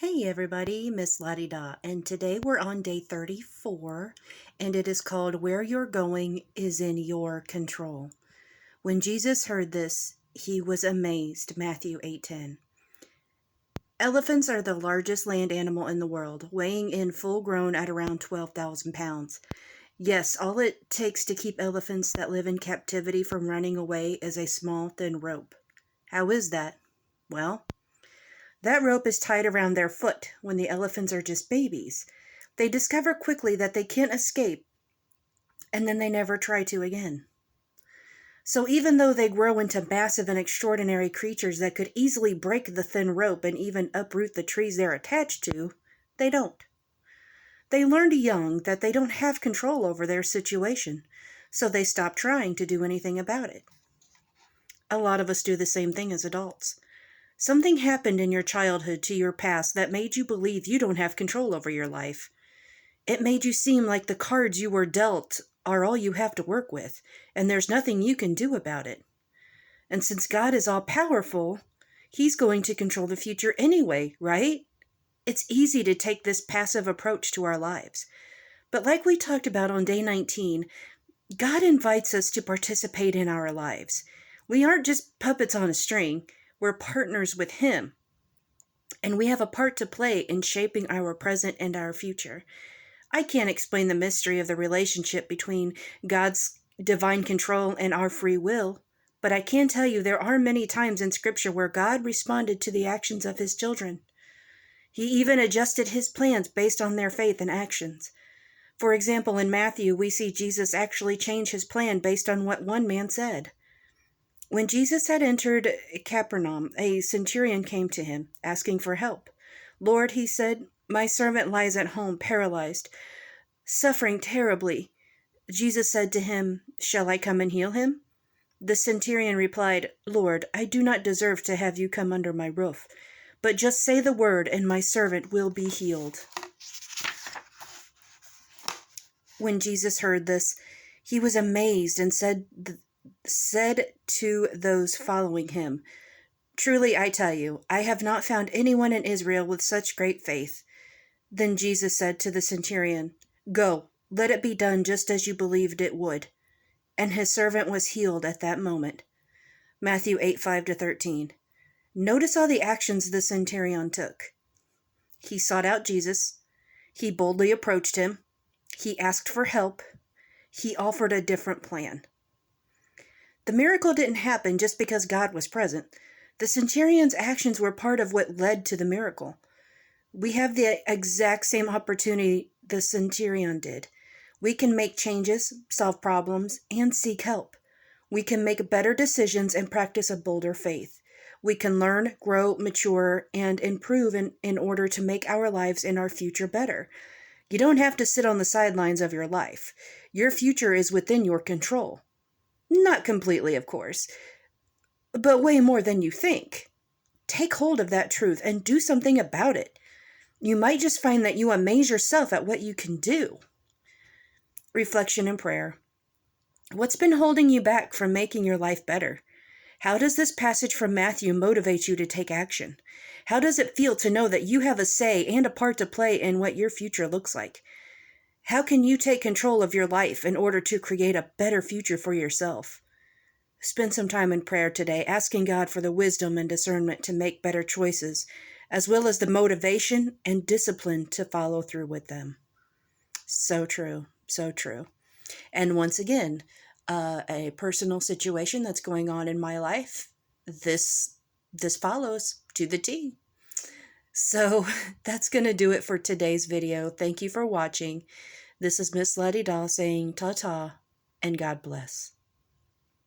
Hey everybody, Miss La-di-da, and today we're on day 34, and it is called Where You're Going is in Your Control. When Jesus heard this, he was amazed, Matthew 8:10. Elephants are the largest land animal in the world, weighing in full grown at around 12,000 pounds. Yes, all it takes to keep elephants that live in captivity from running away is a small, thin rope. How is that? Well, that rope is tied around their foot when the elephants are just babies. They discover quickly that they can't escape, and then they never try to again. So even though they grow into massive and extraordinary creatures that could easily break the thin rope and even uproot the trees they're attached to, they don't. They learned young that they don't have control over their situation, so they stop trying to do anything about it. A lot of us do the same thing as adults. Something happened in your childhood to your past that made you believe you don't have control over your life. It made you seem like the cards you were dealt are all you have to work with, and there's nothing you can do about it. And since God is all powerful, He's going to control the future anyway, right? It's easy to take this passive approach to our lives. But like we talked about on day 19, God invites us to participate in our lives. We aren't just puppets on a string. We're partners with Him, and we have a part to play in shaping our present and our future. I can't explain the mystery of the relationship between God's divine control and our free will, but I can tell you there are many times in Scripture where God responded to the actions of His children. He even adjusted His plans based on their faith and actions. For example, in Matthew, we see Jesus actually change His plan based on what one man said. When Jesus had entered Capernaum, a centurion came to him, asking for help. "Lord," he said, "my servant lies at home, paralyzed, suffering terribly." Jesus said to him, "Shall I come and heal him?" The centurion replied, "Lord, I do not deserve to have you come under my roof, but just say the word and my servant will be healed." When Jesus heard this, he was amazed and said to those following him, "Truly I tell you, I have not found anyone in Israel with such great faith." Then Jesus said to the centurion, "Go, let it be done just as you believed it would." And his servant was healed at that moment. Matthew 8:5-13. Notice all the actions the centurion took. He sought out Jesus. He boldly approached him. He asked for help. He offered a different plan. The miracle didn't happen just because God was present. The centurion's actions were part of what led to the miracle. We have the exact same opportunity the centurion did. We can make changes, solve problems, and seek help. We can make better decisions and practice a bolder faith. We can learn, grow, mature, and improve in order to make our lives and our future better. You don't have to sit on the sidelines of your life. Your future is within your control. Not completely, of course, but way more than you think. Take hold of that truth and do something about it. You might just find that you amaze yourself at what you can do. Reflection and prayer. What's been holding you back from making your life better? How does this passage from Matthew motivate you to take action? How does it feel to know that you have a say and a part to play in what your future looks like? How can you take control of your life in order to create a better future for yourself? Spend some time in prayer today, asking God for the wisdom and discernment to make better choices, as well as the motivation and discipline to follow through with them. So true, so true. And once again, a personal situation that's going on in my life, this follows to the T. So that's going to do it for today's video. Thank you for watching. This is Miss La-di-da saying ta-ta and God bless.